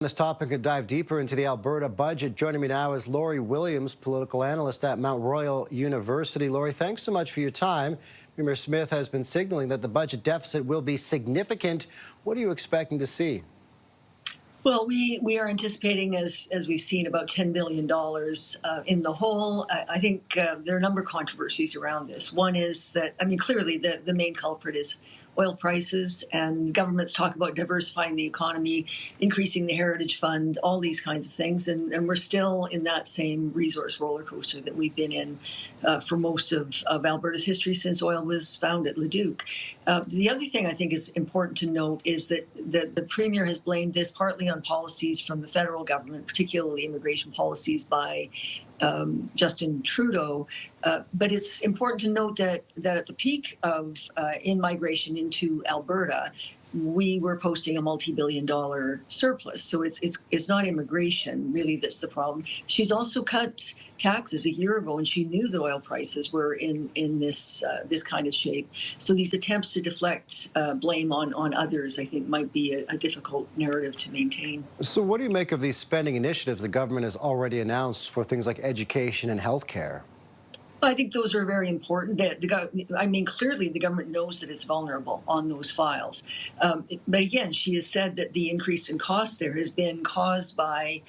This topic could dive deeper into the Alberta budget. Joining me now is Lori Williams, political analyst at Mount Royal University. Lori, thanks so much for your time. Premier Smith has been signaling that the budget deficit will be significant. What are you expecting to see? Well, we are anticipating, as we've seen, about $10 billion in the hole. I think there are a number of controversies around this. One is that, clearly the main culprit is oil prices, and governments talk about diversifying the economy, increasing the Heritage Fund, all these kinds of things. And we're still in that same resource roller coaster that we've been in for most of Alberta's history since oil was found at Leduc. The other thing I think is important to note is that the Premier has blamed this partly on policies from the federal government, particularly immigration policies by Justin Trudeau. But it's important to note that at the peak of in-migration into Alberta, we were posting a multi-billion-dollar surplus. So it's not immigration really that's the problem. She's also cut taxes a year ago, and she knew the oil prices were in this kind of shape. So these attempts to deflect blame on others, I think, might be a difficult narrative to maintain. So what do you make of these spending initiatives the government has already announced for things like education and healthcare? I think those are very important. Clearly the government knows that it's vulnerable on those files. But again, she has said that the increase in cost there has been caused by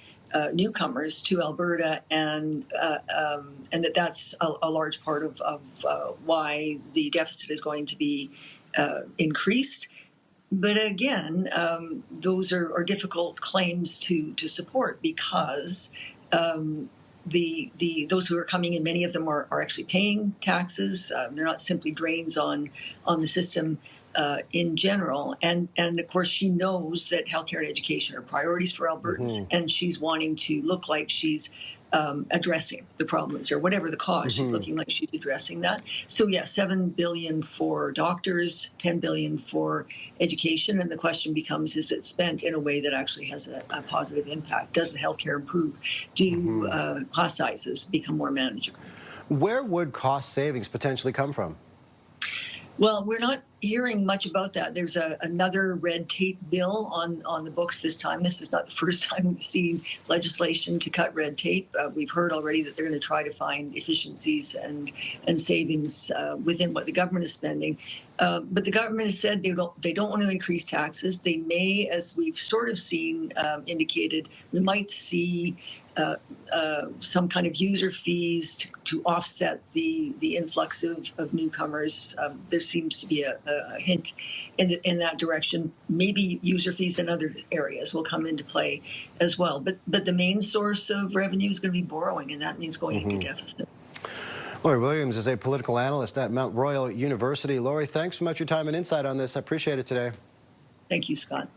newcomers to Alberta, and that's a large part of why the deficit is going to be increased. But again, those are difficult claims to support because those who are coming in, many of them are actually paying taxes. They're not simply drains on the system in general. And of course, she knows that healthcare and education are priorities for Albertans, and she's wanting to look like she's addressing the problems, or whatever the cause, she's looking like she's addressing that. So yeah, $7 billion for doctors, $10 billion for education, and the question becomes: is it spent in a way that actually has a positive impact? Does the healthcare improve? Do class sizes become more manageable? Where would cost savings potentially come from? Well, we're not hearing much about that. There's another red tape bill on the books this time. This is not the first time we've seen legislation to cut red tape. We've heard already that they're going to try to find efficiencies and savings within what the government is spending. But the government has said they don't want to increase taxes. They may, as we've sort of seen indicated, we might see some kind of user fees to offset the influx of newcomers. There seems to be a hint in that direction. Maybe user fees in other areas will come into play as well. But the main source of revenue is going to be borrowing, and that means going into deficit. Lori Williams is a political analyst at Mount Royal University. Lori, thanks so much for your time and insight on this. I appreciate it today. Thank you, Scott.